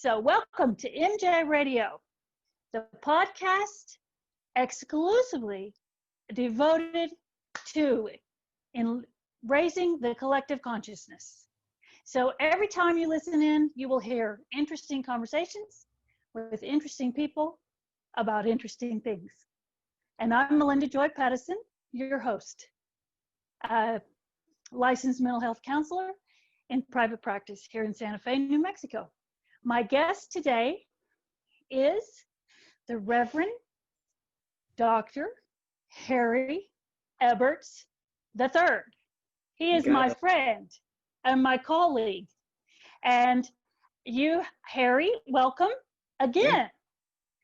So welcome to MJ Radio, the podcast exclusively devoted to in raising the collective consciousness. So every time you listen in, you will hear interesting conversations with interesting people about interesting things. And I'm Melinda Joy Pattison, your host, licensed mental health counselor in private practice here in Santa Fe, New Mexico. My guest today is the Reverend Dr. Harry Eberts III. He is my friend and my colleague. And you, Harry, welcome again.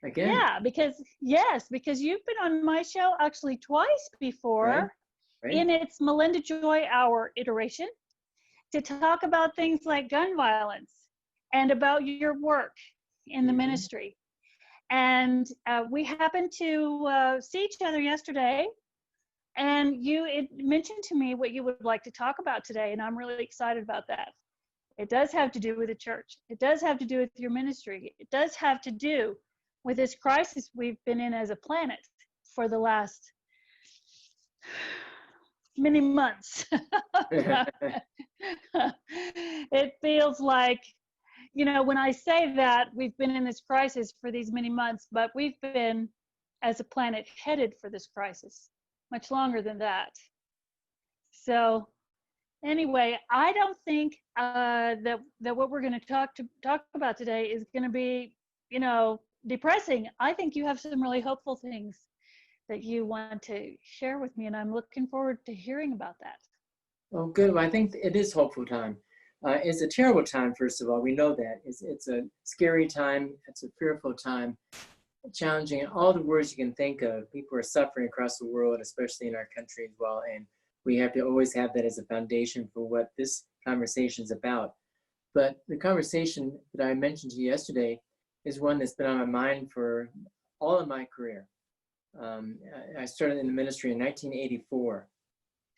Again? Yeah, because you've been on my show actually twice before, right. In its Melinda Joy Hour iteration to talk about things like gun violence and about your work in the ministry. And we happened to see each other yesterday, and you mentioned to me what you would like to talk about today, and I'm really excited about that. It does have to do with the church. It does have to do with your ministry. It does have to do with this crisis we've been in as a planet for the last many months. It feels like, you know, when I say that, we've been in this crisis for these many months, but we've been, as a planet, headed for this crisis much longer than that. So anyway, I don't think that what we're going to talk about today is going to be, you know, depressing. I think you have some really hopeful things that you want to share with me, and I'm looking forward to hearing about that. Well, good. Well, I think it is hopeful time. It's a terrible time, first of all. We know that. It's a scary time. It's a fearful time, challenging in all the words you can think of. People are suffering across the world, especially in our country as well. And we have to always have that as a foundation for what this conversation is about. But the conversation that I mentioned to you yesterday is one that's been on my mind for all of my career. I started in the ministry in 1984.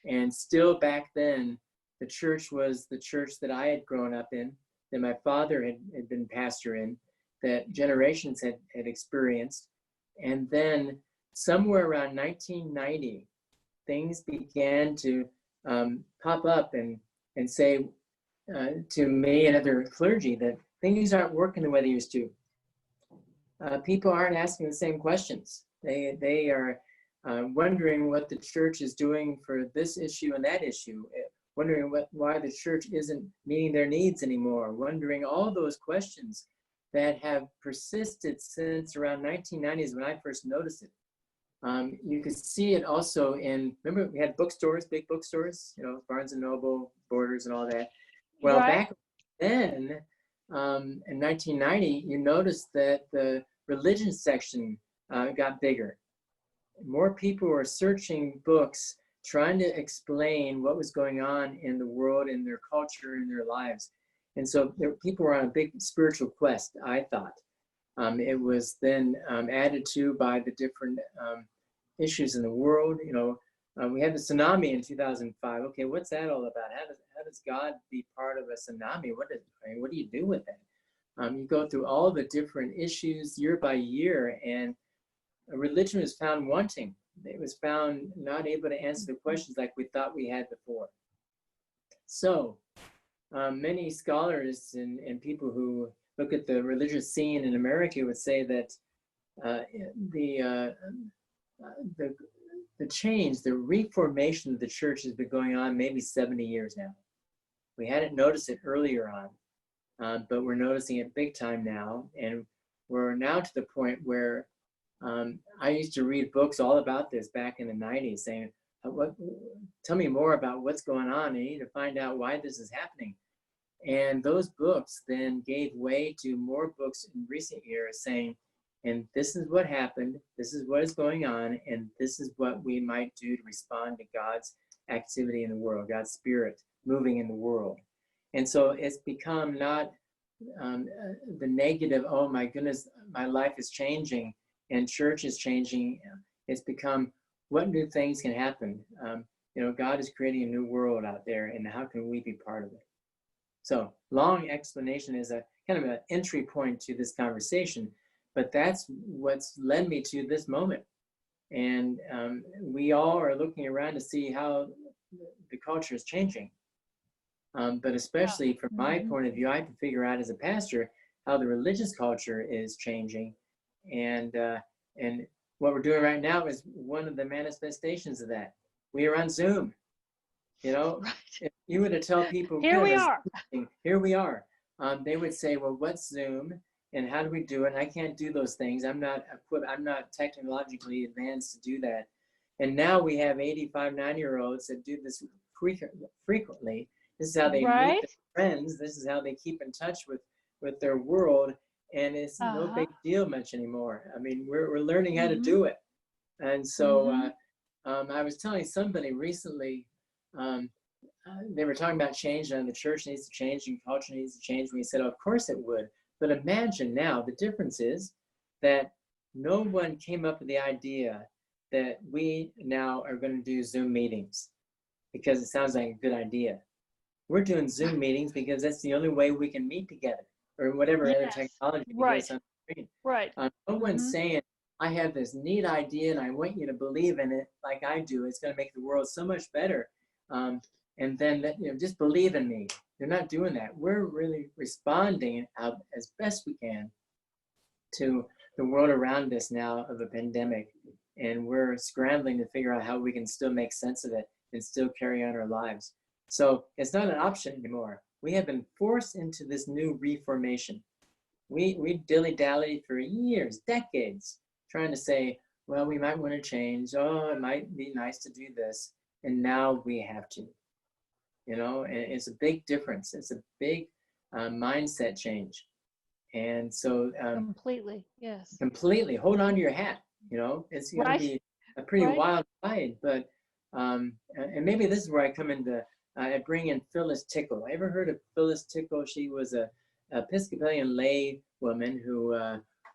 And still back then, the church was the church that I had grown up in, that my father had been pastor in, that generations had experienced. And then somewhere around 1990, things began to pop up and say to me and other clergy that things aren't working the way they used to. People aren't asking the same questions. They are wondering what the church is doing for this issue and that issue, wondering why the church isn't meeting their needs anymore, wondering all those questions that have persisted since around 1990s when I first noticed it. You could see it also in, remember we had bookstores, big bookstores, you know, Barnes & Noble, Borders and all that. Well, right. Back then, in 1990, you noticed that the religion section got bigger. More people were searching books, trying to explain what was going on in the world, in their culture, in their lives. And so people were on a big spiritual quest, I thought. It was then added to by the different issues in the world. You know, we had the tsunami in 2005. Okay, what's that all about? How does God be part of a tsunami? What do you do with that? You go through all the different issues year by year, and religion was found wanting. It was found not able to answer the questions like we thought we had before. So many scholars and people who look at the religious scene in America would say that the change, the reformation of the church has been going on maybe 70 years now. We hadn't noticed it earlier on, but we're noticing it big time now. And we're now to the point where I used to read books all about this back in the 90s saying, tell me more about what's going on. I need to find out why this is happening. And those books then gave way to more books in recent years saying, and this is what happened, this is what is going on, and this is what we might do to respond to God's activity in the world, God's spirit moving in the world. And so it's become not the negative, oh my goodness, my life is changing and church is changing. It's become, what new things can happen? You know, God is creating a new world out there, and how can we be part of it? So long explanation is a kind of an entry point to this conversation, but that's what's led me to this moment. And we all are looking around to see how the culture is changing. But especially from my point of view, I have to figure out as a pastor how the religious culture is changing. And what we're doing right now is one of the manifestations of that. We are on Zoom. You know, Right. if you were to tell people, Here we are. Here we are. They would say, well, what's Zoom and how do we do it? And I can't do those things. I'm not equipped. I'm not technologically advanced to do that. And now we have 85, 90-year-olds that do this frequently. This is how they meet their friends. This is how they keep in touch with their world. And it's no big deal much anymore. I mean, we're learning how to do it. And so I was telling somebody recently, they were talking about change and the church needs to change and culture needs to change. And we said, oh, of course it would. But imagine now, the difference is that no one came up with the idea that we now are going to do Zoom meetings because it sounds like a good idea. We're doing Zoom meetings because that's the only way we can meet together, or whatever other technology to get us on the screen. Right. No one's saying, I have this neat idea and I want you to believe in it like I do. It's going to make the world so much better. And then, just believe in me. They're not doing that. We're really responding out as best we can to the world around us now of a pandemic. And we're scrambling to figure out how we can still make sense of it and still carry on our lives. So it's not an option anymore. We have been forced into this new reformation. We dilly-dallied for years, decades, trying to say, well, we might want to change. Oh, it might be nice to do this. And now we have to. And it's a big difference. It's a big mindset change. And so completely, yes. Completely hold on to your hat. It's going to be a pretty wild ride. But and maybe this is where I come into, I bring in Phyllis Tickle. Ever heard of Phyllis Tickle? She was a Episcopalian lay woman who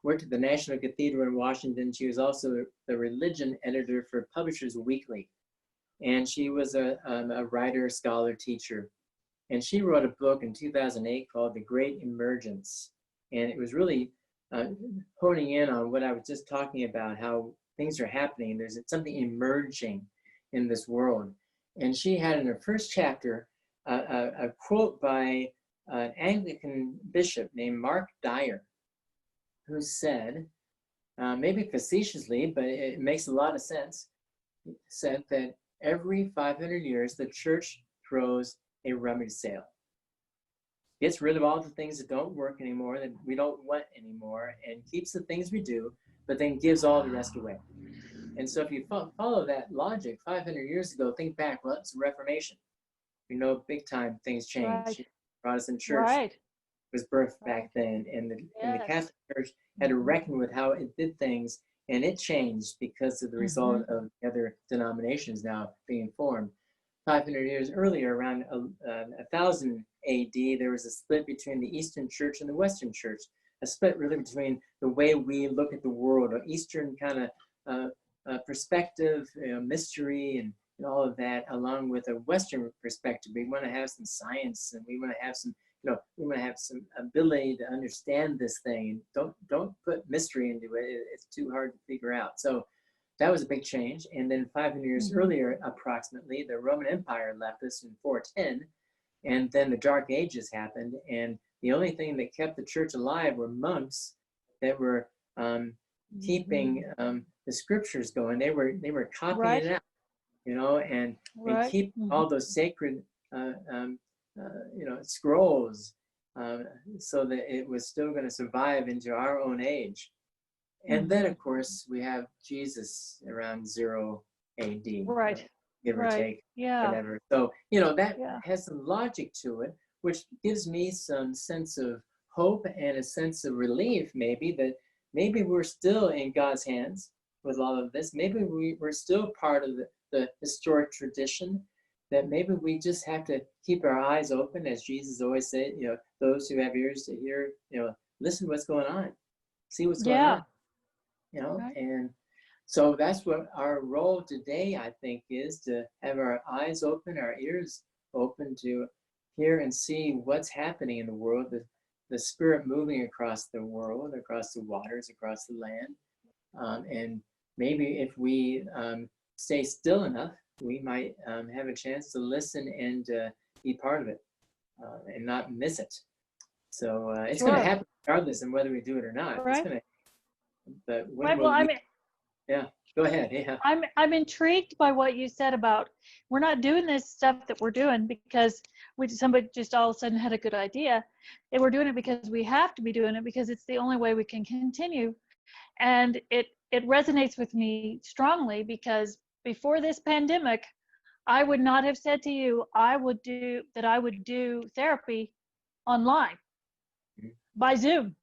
worked at the National Cathedral in Washington. She was also the religion editor for Publishers Weekly. And she was a writer, scholar, teacher. And she wrote a book in 2008 called The Great Emergence. And it was really honing in on what I was just talking about, how things are happening. There's something emerging in this world. And she had in her first chapter a quote by an Anglican bishop named Mark Dyer, who said, maybe facetiously, but it makes a lot of sense, said that every 500 years, the church throws a rummage sale. Gets rid of all the things that don't work anymore, that we don't want anymore, and keeps the things we do, but then gives all the rest away. And so if you follow that logic, 500 years ago, think back, well, it's the Reformation. We know big time things changed. Protestant church was birthed back then, and the Catholic Church had to reckon with how it did things. And it changed because of the result of the other denominations now being formed. 500 years earlier, around 1000 AD, there was a split between the Eastern Church and the Western Church, a split really between the way we look at the world, an Eastern kind of perspective, mystery, and all of that, along with a Western perspective. We want to have some science, and we want to have some we want to have some ability to understand this thing. Don't put mystery into it. It's too hard to figure out. So that was a big change. And then 500 years earlier, approximately, the Roman Empire left us in 410. And then the Dark Ages happened. And the only thing that kept the church alive were monks that were keeping the scriptures going. They were copying it out, and keep all those sacred scrolls, so that it was still going to survive into our own age. And then, of course, we have Jesus around 0 AD, give or take, whatever. So, that has some logic to it, which gives me some sense of hope and a sense of relief, maybe, that maybe we're still in God's hands with all of this. Maybe we're still part of the historic tradition, that maybe we just have to keep our eyes open, as Jesus always said, those who have ears to hear, listen to what's going on, see what's going on, and so that's what our role today, I think, is to have our eyes open, our ears open to hear and see what's happening in the world, the Spirit moving across the world, across the waters, across the land. And maybe if we stay still enough, we might have a chance to listen and be part of it and not miss it. So it's going to happen regardless of whether we do it or not. Right. It's going to, but when right. will Well, we? Yeah, go ahead. Yeah. I'm intrigued by what you said about we're not doing this stuff that we're doing because somebody just all of a sudden had a good idea. And we're doing it because we have to be doing it because it's the only way we can continue. And it resonates with me strongly because before this pandemic, I would not have said to you I would do therapy online by Zoom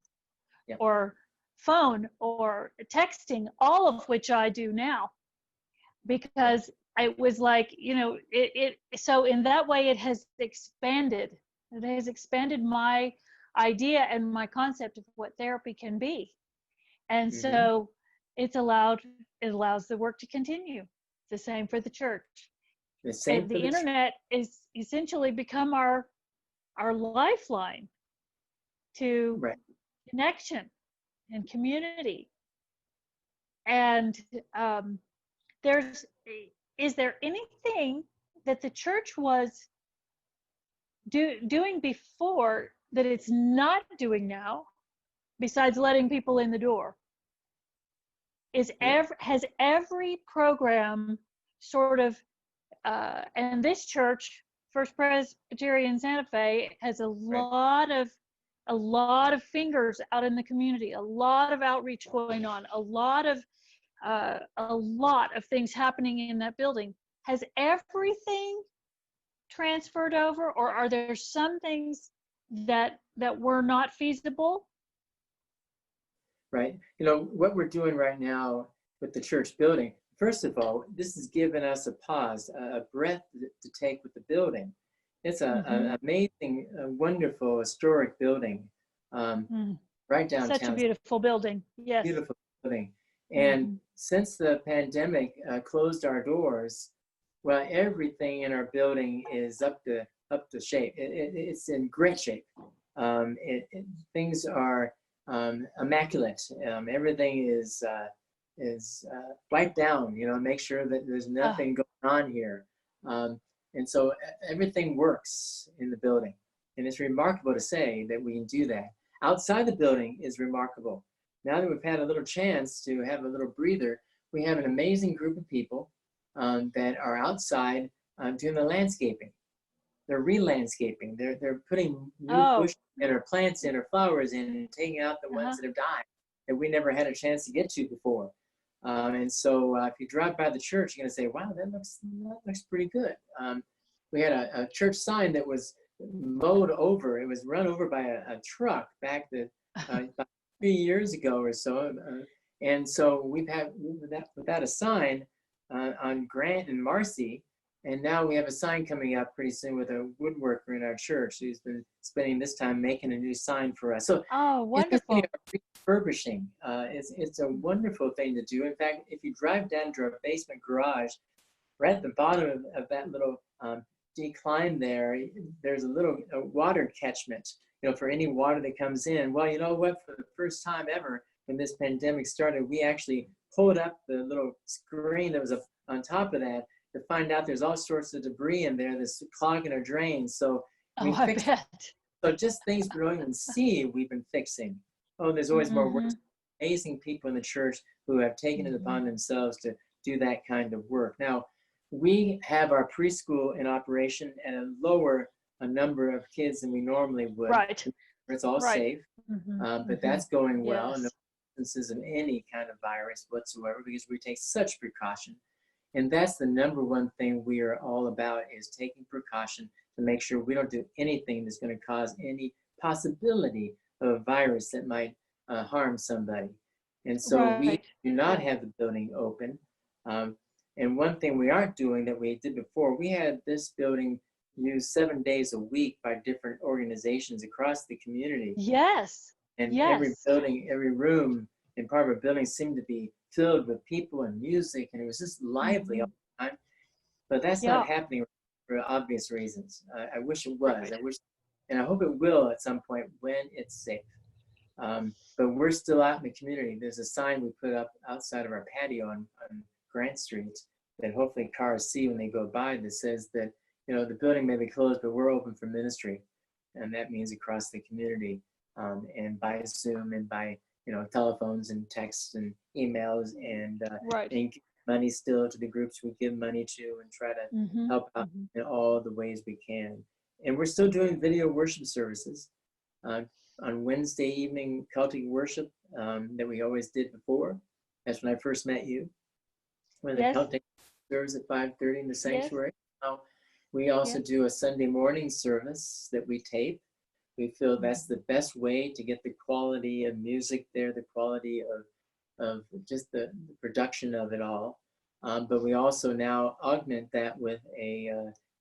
or phone or texting, all of which I do now, because it was like, so in that way it has expanded. It has expanded my idea and my concept of what therapy can be. And so it allows the work to continue. It's the same for the church. The internet is essentially become our lifeline to connection and community. And is there anything that the church was doing before that it's not doing now, besides letting people in the door? Has every program sort of, and this church, First Presbyterian Santa Fe, has a lot of fingers out in the community, a lot of outreach going on, a lot of things happening in that building. Has everything transferred over, or are there some things that were not feasible? Right. What we're doing right now with the church building, first of all, this has given us a pause, a breath to take with the building. It's an amazing, wonderful, historic building right downtown. Such a beautiful building. Yes. Beautiful building. And since the pandemic closed our doors, well, everything in our building is up to shape. It's in great shape. Things are immaculate. Everything is wiped down. Make sure that there's nothing going on here. And so everything works in the building, and it's remarkable to say that we can do that. Outside the building is remarkable. Now that we've had a little chance to have a little breather, we have an amazing group of people that are outside doing the landscaping. They're re-landscaping. They're putting new bushes in or plants in or flowers in and taking out the ones that have died that we never had a chance to get to before. And so if you drive by the church, you're going to say, wow, that looks pretty good. We had a church sign that was mowed over. It was run over by a truck back about 3 years ago or so. And so we've had without a sign on Grant and Marcy. And now we have a sign coming up pretty soon with a woodworker in our church who's been spending this time making a new sign for us. So wonderful. Refurbishing. It's a wonderful thing to do. In fact, if you drive down to our basement garage, right at the bottom of that little decline there's a little water catchment, for any water that comes in. Well, you know what? For the first time ever, when this pandemic started, we actually pulled up the little screen that was on top of that to find out there's all sorts of debris in there that's clogging our drains. So we fixed it. So just things we don't even see, we've been fixing. Oh, there's always more work. Amazing people in the church who have taken it upon themselves to do that kind of work. Now, we have our preschool in operation and a number of kids than we normally would. Right. It's all safe, but that's going well. Yes. No instances of any kind of virus whatsoever because we take such precaution. And that's the number one thing we are all about, is taking precaution to make sure we don't do anything that's going to cause any possibility of a virus that might harm somebody. And so we do not have the building open. And one thing we aren't doing that we did before, we had this building used 7 days a week by different organizations across the community. Yes. And every building, every room in part of a building seemed to be filled with people and music, and it was just lively all the time. But that's not happening for obvious reasons. I wish it was. I wish And I hope it will at some point when it's safe. But we're still out in the community. There's a sign we put up outside of our patio on Grant Street that hopefully cars see when they go by that says that, the building may be closed, but we're open for ministry. And that means across the community, and by Zoom and by, telephones and texts and emails and give money still to the groups we give money to and try to help out in all the ways we can. And we're still doing video worship services. On Wednesday evening Celtic worship that we always did before. That's when I first met you. When the Celtic service at 5:30 in the sanctuary. Now, we also do a Sunday morning service that we tape. We feel that's the best way to get the quality of music there, the quality of just the production of it all. But we also now augment that with a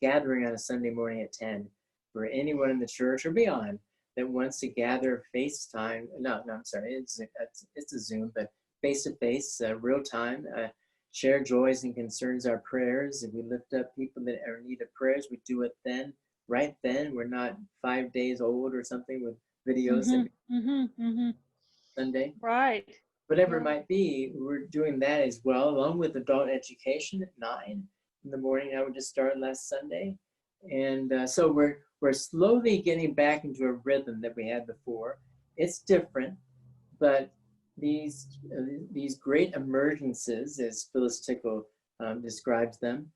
gathering on a Sunday morning at 10 for anyone in the church or beyond that wants to gather FaceTime. I'm sorry, it's a Zoom, but face-to-face, real time, share joys and concerns, our prayers. If we lift up people that are in need of prayers, we do it then, right then. We're not 5 days old or something with videos Sunday. Right. Whatever it might be, we're doing that as well, along with adult education at 9 in the morning. I would just started last Sunday. And so we're slowly getting back into a rhythm that we had before. It's different, but these great emergences, as Phyllis Tickle describes them,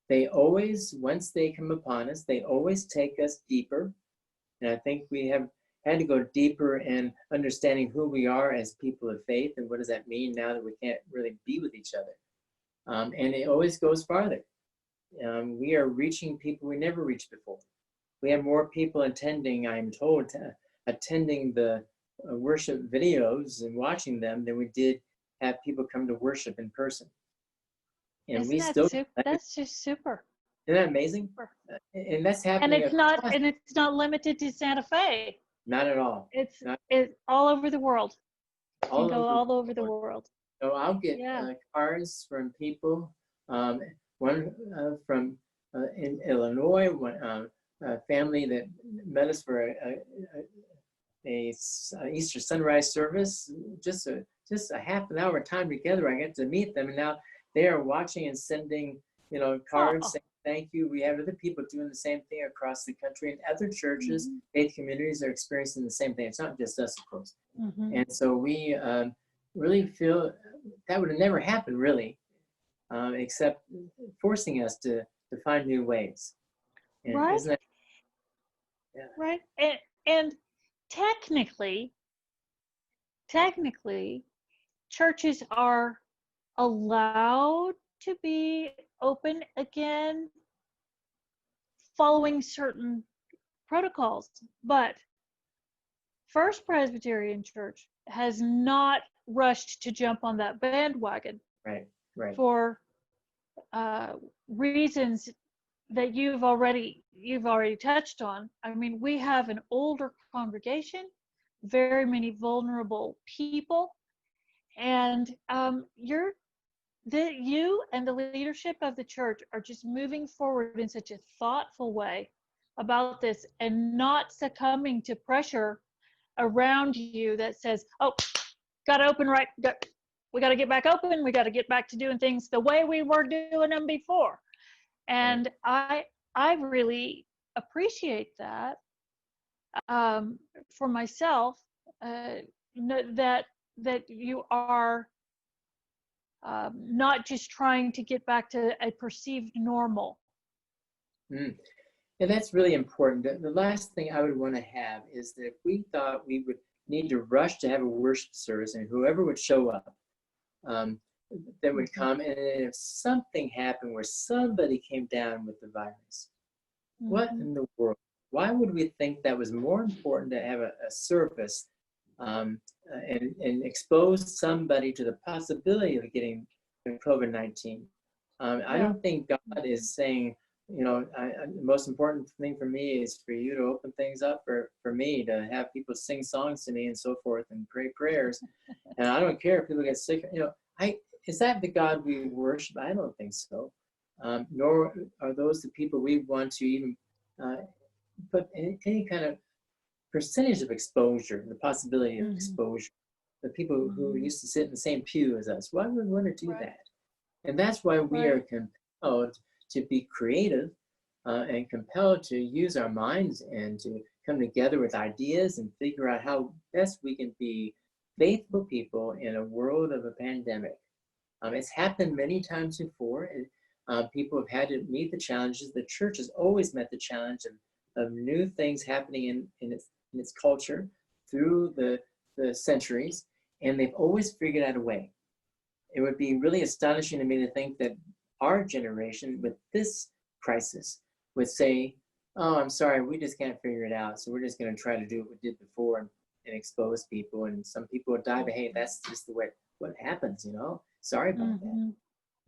they always, once they come upon us, they always take us deeper. And I think we have had to go deeper in understanding who we are as people of faith and what does that mean now that we can't really be with each other. And it always goes farther. We are reaching people we never reached before. We have more people attending, I'm told, attending the worship videos and watching them than we did have people come to worship in person. And that's just super. Isn't that amazing? And that's happening. And it's not limited to Santa Fe. Not at all. It's all over the world. All over the world. So I'll get cards from people. One from in Illinois, a family that met us for a Easter sunrise service, just a half an hour time together. I got to meet them, and now they are watching and sending cards saying thank you. We have other people doing the same thing across the country, and other churches, faith communities are experiencing the same thing. It's not just us, of course. And so we really feel that would have never happened, really, except forcing us to find new ways. And right. Isn't that, right. And technically, churches are allowed to be open again following certain protocols, but First Presbyterian Church has not rushed to jump on that bandwagon. Right. For reasons that you've already touched on. I mean, we have an older congregation, very many vulnerable people, and you and the leadership of the church are just moving forward in such a thoughtful way about this and not succumbing to pressure around you that says, oh, got to open we got to get back open. We got to get back to doing things the way we were doing them before. And I really appreciate that for myself, that you are not just trying to get back to a perceived normal. And that's really important. The last thing I would want to have is that if we thought we would need to rush to have a worship service and whoever would show up, that would come, and if something happened where somebody came down with the virus, what in the world? Why would we think that was more important to have a service and expose somebody to the possibility of getting COVID-19? I don't think God is saying, the most important thing for me is for you to open things up, for me to have people sing songs to me and so forth and pray prayers. And I don't care if people get sick. Is that the God we worship? I don't think so. Nor are those the people we want to even but any kind of percentage of exposure, the possibility of Mm-hmm. exposure, the people who Mm-hmm. used to sit in the same pew as us, why would we want to do Right. that? And that's why we Right. are compelled to be creative and compelled to use our minds and to come together with ideas and figure out how best we can be faithful people in a world of a pandemic. It's happened many times before. And, people have had to meet the challenges. The church has always met the challenge of new things happening in its culture through the centuries, and they've always figured out a way. It would be really astonishing to me to think that our generation with this crisis would say, oh, I'm sorry, we just can't figure it out. So we're just going to try to do what we did before and expose people. And some people would die, but hey, that's just the way what happens, you know? Sorry about that. Mm-hmm.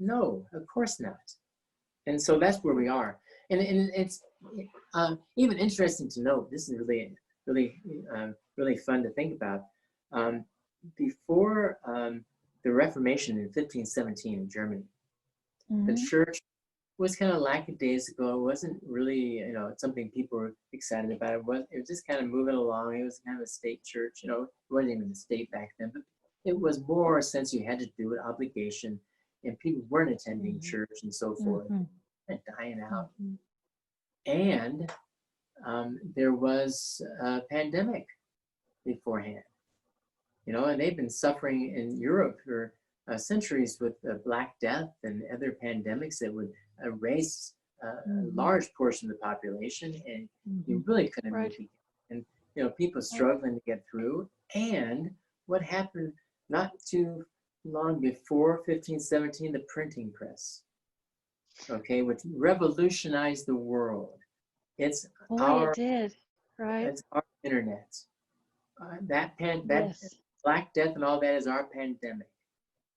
No, of course not. And so that's where we are. And it's even interesting to note, this is really fun to think about. Um, before the Reformation in 1517 in Germany, the Mm-hmm. church was kind of lackadaisical. It wasn't really, something people were excited about. It was just kind of moving along. It was kind of a state church, it wasn't even a state back then, but it was more a sense you had to do it, obligation, and people weren't attending church and so forth, Mm-hmm. and dying out. Mm-hmm. And there was a pandemic beforehand, and they've been suffering in Europe for centuries with Black Death and other pandemics that would erase a large portion of the population, and Mm-hmm. you really couldn't Right. meet. And people struggling to get through. And what happened not too long before 1517, the printing press, okay, which revolutionized the world. It's Boy, it our did. Right. it's our internet. That Yes. Black Death and all that is our pandemic.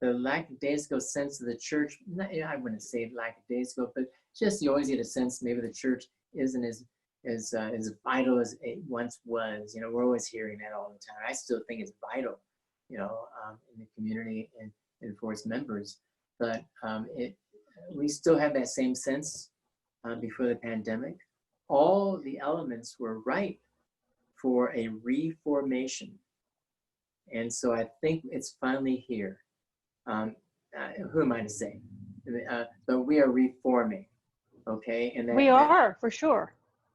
The lackadaisical sense of the church, I wouldn't say lackadaisical, but just you always get a sense maybe the church isn't as vital as it once was. We're always hearing that all the time. I still think it's vital, in the community and for its members. But we still have that same sense before the pandemic. All the elements were ripe for a reformation. And so I think it's finally here. Who am I to say? But we are reforming, okay? And We that are, for sure.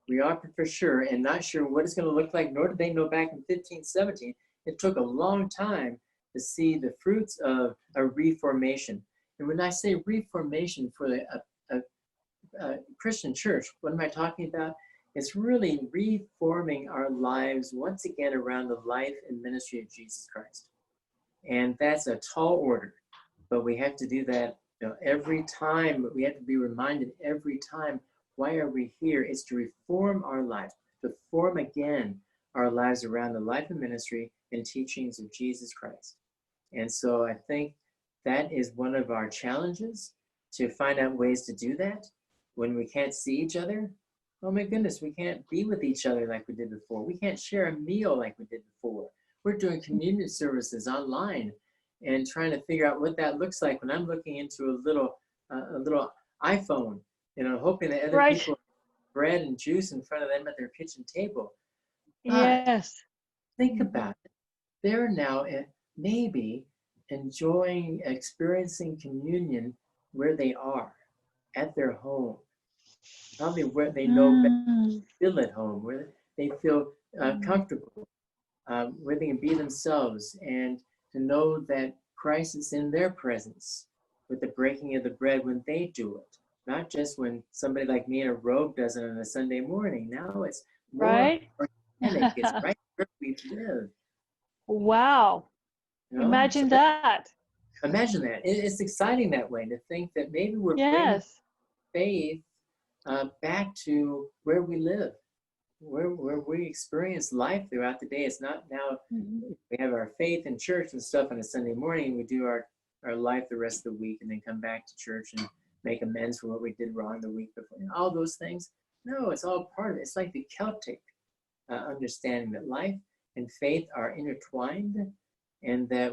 we are for sure, and not sure what it's going to look like, nor did they know back in 1517. It took a long time to see the fruits of a reformation. And when I say reformation for a Christian church, what am I talking about? It's really reforming our lives once again around the life and ministry of Jesus Christ. And that's a tall order, but we have to do that every time. We have to be reminded every time, why are we here? It's to reform our lives, to form again our lives around the life and ministry and teachings of Jesus Christ. And so I think that is one of our challenges, to find out ways to do that when we can't see each other. Oh my goodness, we can't be with each other like we did before. We can't share a meal like we did before. We're doing communion services online and trying to figure out what that looks like when I'm looking into a little iPhone, hoping that other Right. people have bread and juice in front of them at their kitchen table. But Yes. think about it. They're now maybe experiencing communion where they are, at their home, probably where they know better, Mm. feel at home, where they feel comfortable, where they can be themselves, and to know that Christ is in their presence with the breaking of the bread when they do it, not just when somebody like me in a robe does it on a Sunday morning. Now it's more Right. organic. It's right where we live. Wow. So Imagine that. imagine that. It's exciting that way, to think that maybe we're bringing Yes. faith back to where we live, where we experience life throughout the day. It's not now we have our faith in church and stuff on a Sunday morning, and we do our life the rest of the week and then come back to church and make amends for what we did wrong the week before. All those things. No, it's all part of it. It's like the Celtic understanding that life and faith are intertwined, and that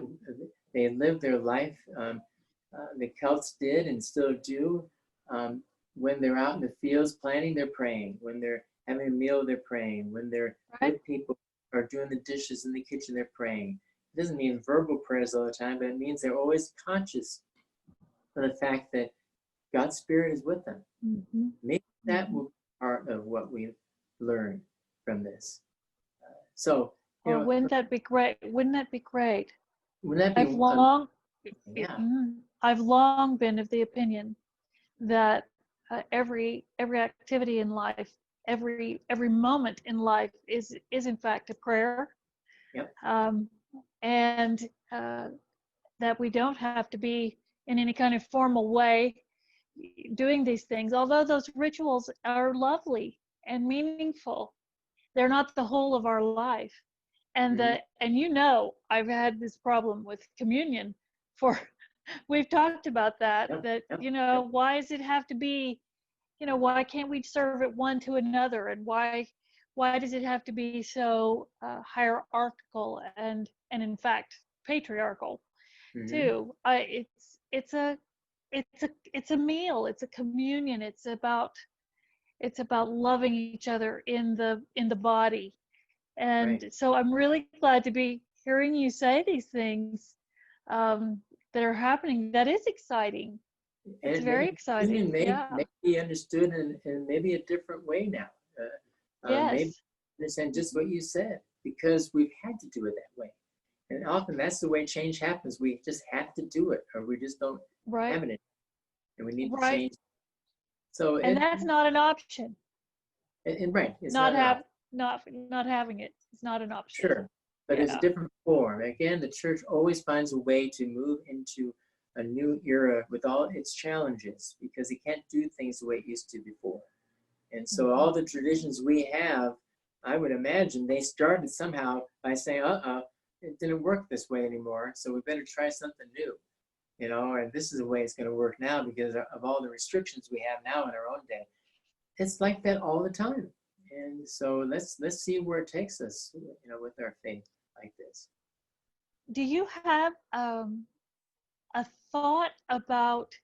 they live their life. The Celts did and still do when they're out in the fields planting, they're praying. When they're having a meal, they're praying. When they're with people or doing the dishes in the kitchen, they're praying. It doesn't mean verbal prayers all the time, but it means they're always conscious of the fact that God's Spirit is with them. Mm-hmm. Maybe that will be part of what we learn from this. So, Well, wouldn't that be great? Wouldn't that be great? Wouldn't that be I've long been of the opinion that every activity in life, every moment in life is in fact a prayer. Yep. And that we don't have to be in any kind of formal way doing these things, although those rituals are lovely and meaningful. They're not the whole of our life. And mm-hmm. I've had this problem with communion for we've talked about that, why does it have to be, why can't we serve it one to another? And why does it have to be so hierarchical and in fact patriarchal too? It's a meal, it's a communion, it's about loving each other in the body. And so I'm really glad to be hearing you say these things that are happening. That is exciting. It's very exciting. May be understood in maybe a different way now. Yes. Maybe understand just what you said, because we've had to do it that way. And often that's the way change happens. We just have to do it, or we just don't have it. And we need to change. So that's not an option. It's not having it. It's not an option. Sure. But it's a different form. Again, the church always finds a way to move into a new era with all its challenges, because it can't do things the way it used to before. And so all the traditions we have, I would imagine they started somehow by saying, it didn't work this way anymore, so we better try something new. And this is the way it's going to work now because of all the restrictions we have now in our own day. It's like that all the time. And so let's see where it takes us, with our faith like this. Do you have a thought about,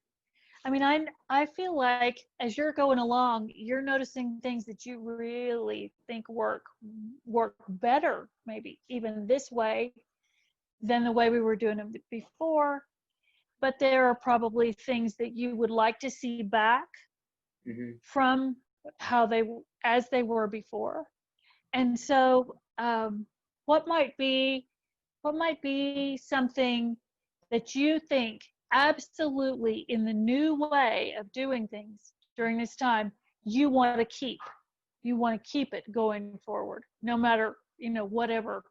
I feel like as you're going along, you're noticing things that you really think work better, maybe even this way than the way we were doing them before. But there are probably things that you would like to see back from as they were before. And so what might be something that you think absolutely in the new way of doing things during this time you want to keep it going forward, no matter whatever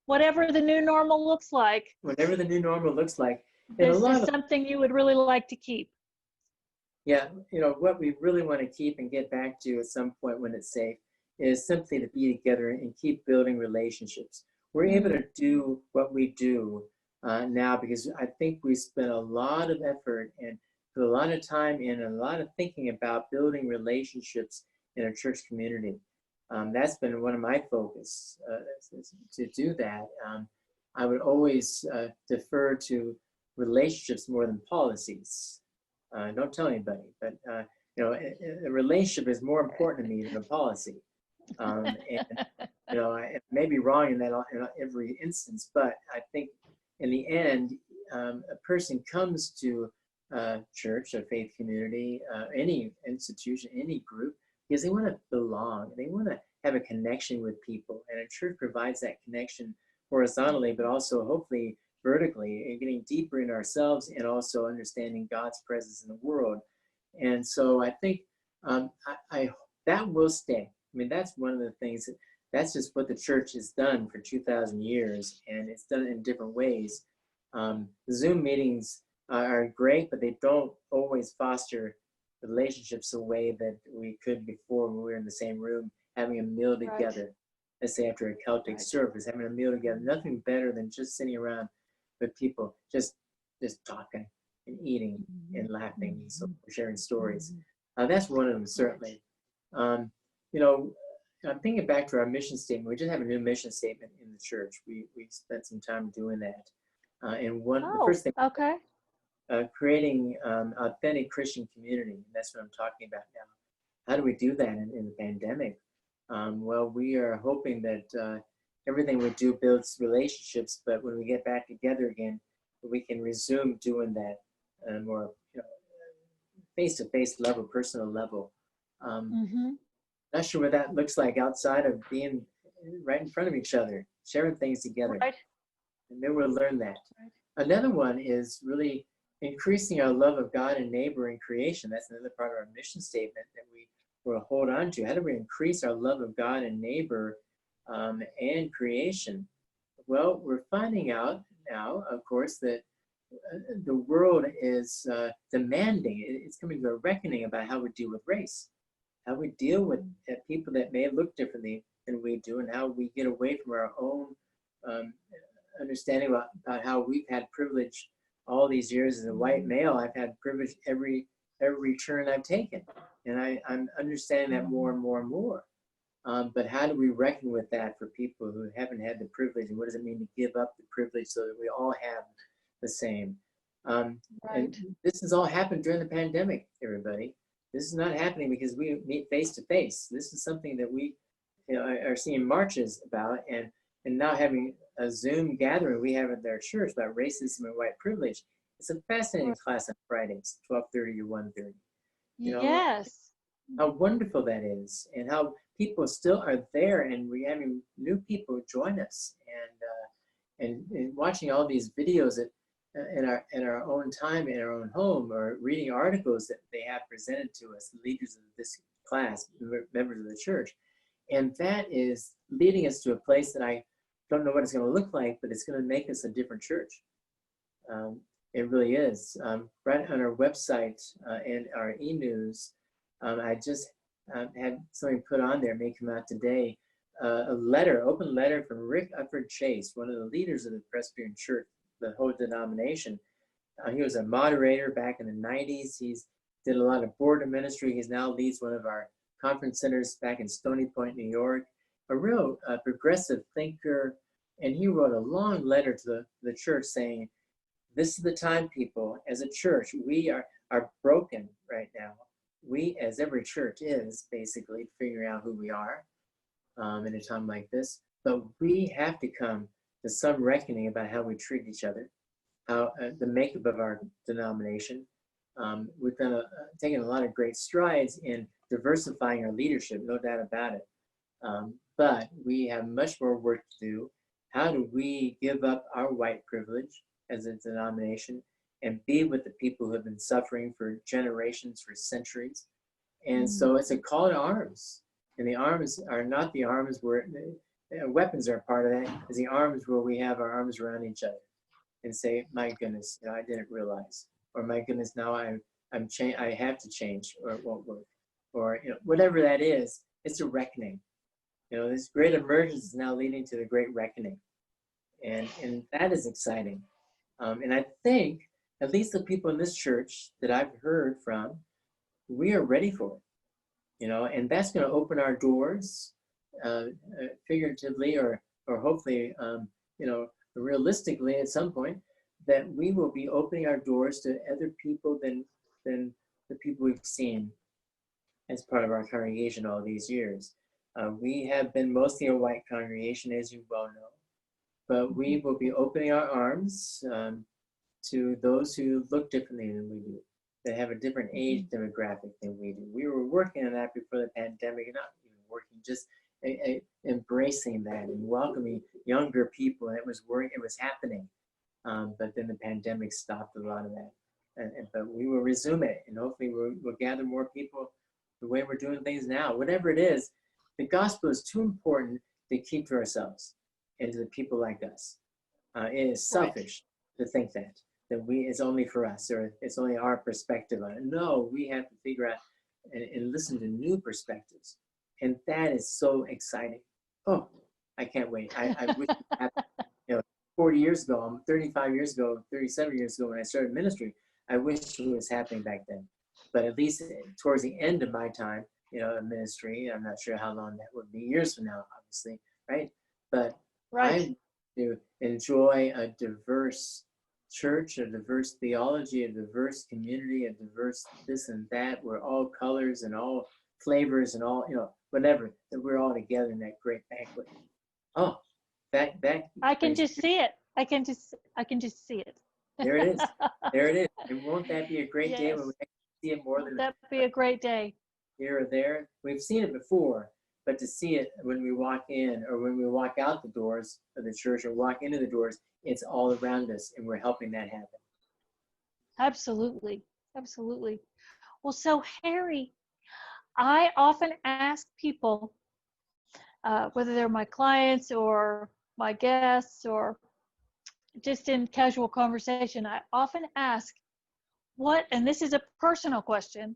the new normal looks like? Whatever the new normal looks like. This is something you would really like to keep. Yeah, what we really want to keep and get back to at some point when it's safe is simply to be together and keep building relationships. We're able to do what we do now because I think we spent a lot of effort and put a lot of time in and a lot of thinking about building relationships in a church community. That's been one of my focus to do that. I would always defer to relationships more than policies. Don't tell anybody, but a relationship is more important to me than a policy. And I may be wrong in that in every instance, but I think in the end, a person comes to a church, a faith community, any institution, any group, because they want to belong. They want to have a connection with people, and a church provides that connection horizontally, but also hopefully vertically, and getting deeper in ourselves and also understanding God's presence in the world. And so I think I that will stay. That's one of the things that's just what the church has done for 2,000 years, and it's done in different ways. Zoom meetings are great, but they don't always foster relationships the way that we could before when we were in the same room having a meal together. Let's say after a Celtic service, having a meal together. Nothing better than just sitting around with people, just talking and eating and laughing and so sharing stories. That's one of them, certainly. I'm thinking back to our mission statement. We just have a new mission statement in the church. We spent some time doing that. And the first thing creating authentic Christian community. That's what I'm talking about now. How do we do that in the pandemic? Well, we are hoping that everything we do builds relationships, but when we get back together again, we can resume doing that more, face-to-face level, personal level. Not sure what that looks like outside of being right in front of each other, sharing things together. Right. And then we'll learn that. Right. Another one is really increasing our love of God and neighbor and creation. That's another part of our mission statement that we will hold on to. How do we increase our love of God and neighbor and creation? Well, we're finding out now, of course, that the world is demanding, it's coming to a reckoning about how we deal with race, how we deal with people that may look differently than we do, and how we get away from our own understanding about how we've had privilege all these years as a white male. I've had privilege every turn I've taken, and I'm understanding that more and more and more. But how do we reckon with that for people who haven't had the privilege, and what does it mean to give up the privilege so that we all have the same? Right. And this has all happened during the pandemic, everybody. This is not happening because we meet face to face. This is something that we are seeing marches about, and now having a Zoom gathering we have at our church about racism and white privilege. It's a fascinating class on Fridays, 12:30 to 1:30. Yes. How wonderful that is, and how people still are there, and we're having new people join us, and watching all these videos in our own time, in our own home, or reading articles that they have presented to us, leaders of this class, members of the church. And that is leading us to a place that I don't know what it's going to look like, but it's going to make us a different church. It really is. Right on our website and our e-news, I just had something put on there, may come out today, a open letter from Rick Upford Chase, one of the leaders of the Presbyterian Church, the whole denomination. He was a moderator back in the 90s. He's did a lot of board ministry. He's now leads one of our conference centers back in Stony Point, New York. A real progressive thinker. And he wrote a long letter to the church saying, this is the time, people, as a church, we are broken right now. We, as every church is, basically figuring out who we are in a time like this. But we have to come to some reckoning about how we treat each other, how the makeup of our denomination. We've taken a lot of great strides in diversifying our leadership, no doubt about it. But we have much more work to do. How do we give up our white privilege as a denomination and be with the people who have been suffering for generations, for centuries? And so it's a call to arms. And the arms are not the arms where weapons are a part of that. It's the arms where we have our arms around each other and say, my goodness, I didn't realize. Or my goodness, now I have to change, or it won't work. Or whatever that is, it's a reckoning. This great emergence is now leading to the great reckoning. And that is exciting. And I think, at least the people in this church that I've heard from, we are ready for it. And that's going to open our doors, figuratively or hopefully, realistically at some point, that we will be opening our doors to other people than the people we've seen as part of our congregation all these years. We have been mostly a white congregation, as you well know, but we will be opening our arms to those who look differently than we do, that have a different age demographic than we do. We were working on that before the pandemic, not even working, just embracing that and welcoming younger people, and it was happening. But then the pandemic stopped a lot of that. But we will resume it, and hopefully we'll gather more people the way we're doing things now. Whatever it is, the gospel is too important to keep to ourselves and to the people like us. It is selfish to think that it's only for us, or it's only our perspective on it. No, we have to figure out and listen to new perspectives. And that is so exciting. Oh, I can't wait. I wish it happened, 40 years ago, 35 years ago, 37 years ago when I started ministry. I wish it was happening back then. But at least towards the end of my time, in ministry, I'm not sure how long that would be, years from now, obviously, right? But I do enjoy a diverse church, a diverse theology, a diverse community, a diverse this and that. We're all colors and all flavors and all, whatever, that we're all together in that great banquet. Oh, that I can brings just see it. I can just see it. there it is. There it is. And won't that be a great day Yes. when we see it more than That'd be a great day. here or there? We've seen it before, but to see it when we walk in or when we walk out the doors of the church or walk into the doors, it's all around us and we're helping that happen. Absolutely. Absolutely. Well, so Harry, I often ask people, whether they're my clients or my guests or just in casual conversation, I often ask and this is a personal question,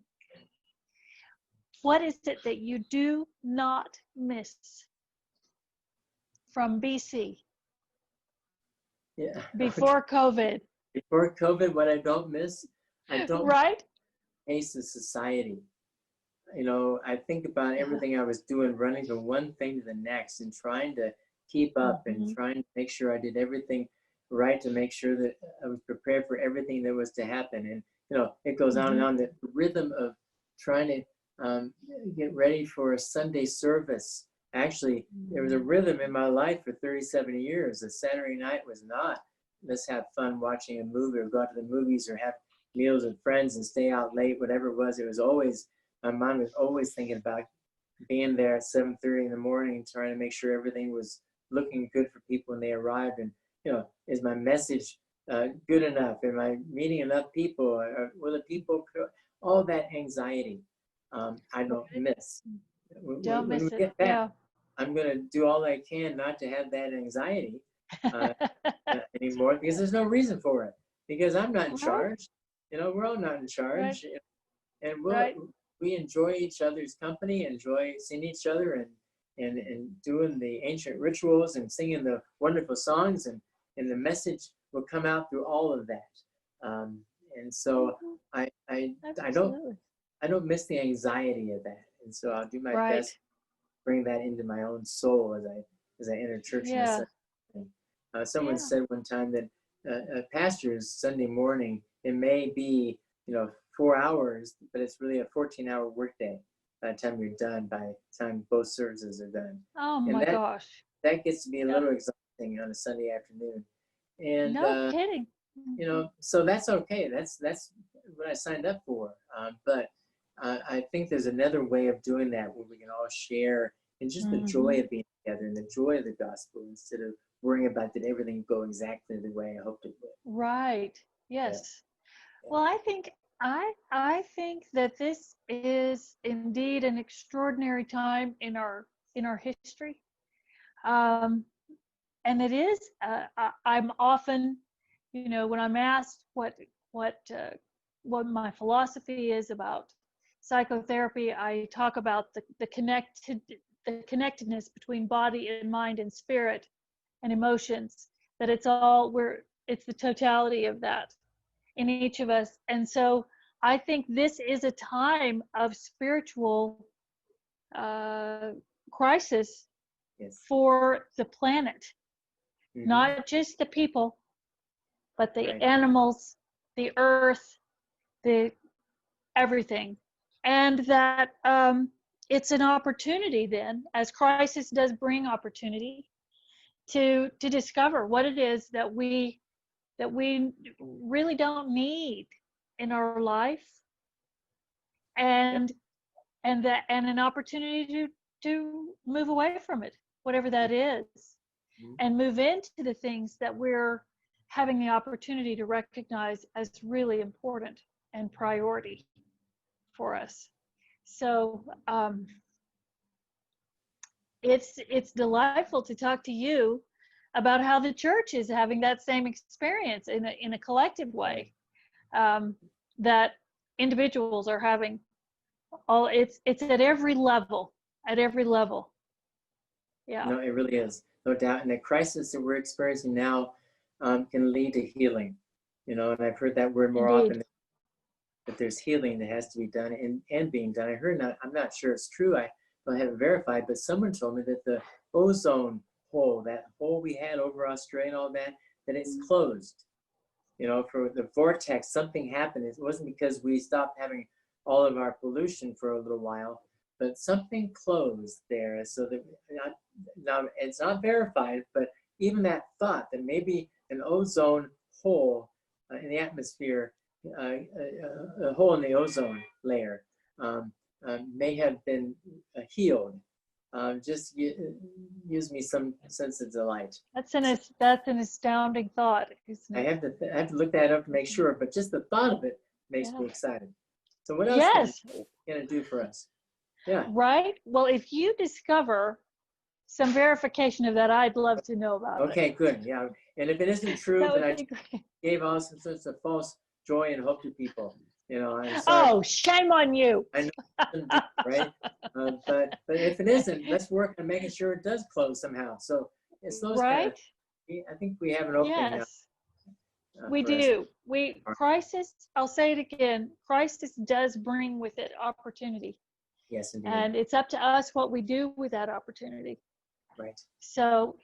what is it that you do not miss from BC? Yeah. Before COVID. Before COVID, what I don't miss, I don't Right? miss the society. I think about everything I was doing, running from one thing to the next and trying to keep up and trying to make sure I did everything right to make sure that I was prepared for everything that was to happen. And, it goes on and on. The rhythm of trying to get ready for a Sunday service. Actually, there was a rhythm in my life for 37 years. A Saturday night was not, let's have fun watching a movie or go out to the movies or have meals with friends and stay out late, whatever it was. It was always, my mind was always thinking about being there at 7:30 in the morning, trying to make sure everything was looking good for people when they arrived. And, is my message good enough? Am I meeting enough people? Will the people, all that anxiety, I don't miss. Don't When miss we it. get back, Yeah. I'm going to do all I can not to have that anxiety anymore because there's no reason for it. Because I'm not in charge. We're all not in charge. Right. And Right. we enjoy each other's company, enjoy seeing each other and doing the ancient rituals and singing the wonderful songs, and the message will come out through all of that. And so I don't miss the anxiety of that. And so I'll do my best to bring that into my own soul as I enter church on a Sunday. Someone said one time that a pastor's Sunday morning, it may be 4 hours, but it's really a 14-hour workday by the time you're done, by the time both services are done. Oh my gosh. That gets to be a little exhausting on a Sunday afternoon. And no kidding. So that's okay. That's what I signed up for. But I think there's another way of doing that where we can all share and just the joy of being together and the joy of the gospel instead of worrying about did everything go exactly the way I hoped it would. Right. Yes. Yeah. Well, I think that this is indeed an extraordinary time in our history, and it is. I'm often, when I'm asked what my philosophy is about psychotherapy, I talk about the connectedness between body and mind and spirit and emotions. That it's the totality of that in each of us. And so I think this is a time of spiritual crisis for the planet, not just the people, but the animals, the earth, the everything. And that it's an opportunity then, as crisis does bring opportunity, to discover what it is that we really don't need in our life, and an opportunity to move away from it, whatever that is, and move into the things that we're having the opportunity to recognize as really important and priority for us. So it's delightful to talk to you about how the church is having that same experience in a collective way, that individuals are having. It's at every level. Yeah. No, it really is, no doubt. And the crisis that we're experiencing now can lead to healing, and I've heard that word more often, that there's healing that has to be done and being done. I heard that, I'm not sure it's true, I don't have it verified, but someone told me that the ozone hole, that hole we had over Australia and all that it's closed. You know, for the vortex, something happened. It wasn't because we stopped having all of our pollution for a little while, but something closed there. So that now it's not verified, but even that thought that maybe an ozone hole in the atmosphere, a hole in the ozone layer, may have been healed. Just gives me some sense of delight. That's an astounding thought, isn't I it? have to look that up to make sure, but just the thought of it makes me excited. So what else Yes. can it do for us? Yeah. Right? Well, if you discover some verification of that, I'd love to know about it. Okay, good. Yeah. And if it isn't true, That then would I be great. gave all sorts of false joy and hope to people. You know, I'm sorry. Oh, shame on you. I know I shouldn't do it, right? But if it isn't, let's work on making sure it does close somehow. So it's those kind of, Right? I think we have an opening now. Yes, we For us. do. Crisis, I'll say it again, crisis does bring with it opportunity. Yes, indeed. And it's up to us what we do with that opportunity. Right. So,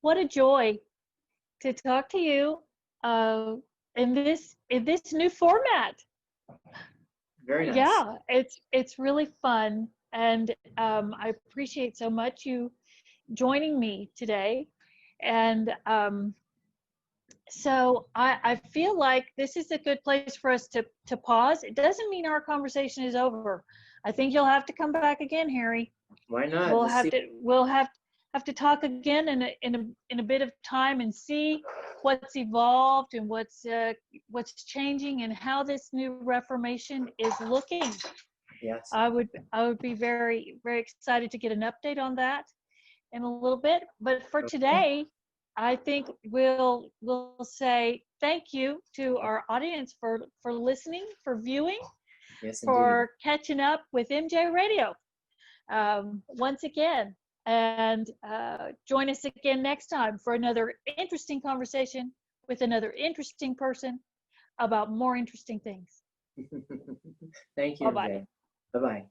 what a joy to talk to you in this new format. Very nice. Yeah, it's really fun, and I appreciate so much you joining me today. And so I feel like this is a good place for us to pause. It doesn't mean our conversation is over. I think you'll have to come back again, Harry. Why not? We'll have to talk again in a bit of time and see what's evolved and what's changing and how this new Reformation is looking. Yes. I would be very, very excited to get an update on that in a little bit. But for today, I think we'll say thank you to our audience for listening, for viewing, yes, for catching up with MJ Radio once again. And join us again next time for another interesting conversation with another interesting person about more interesting things. Thank you. Bye-bye. Bye-bye.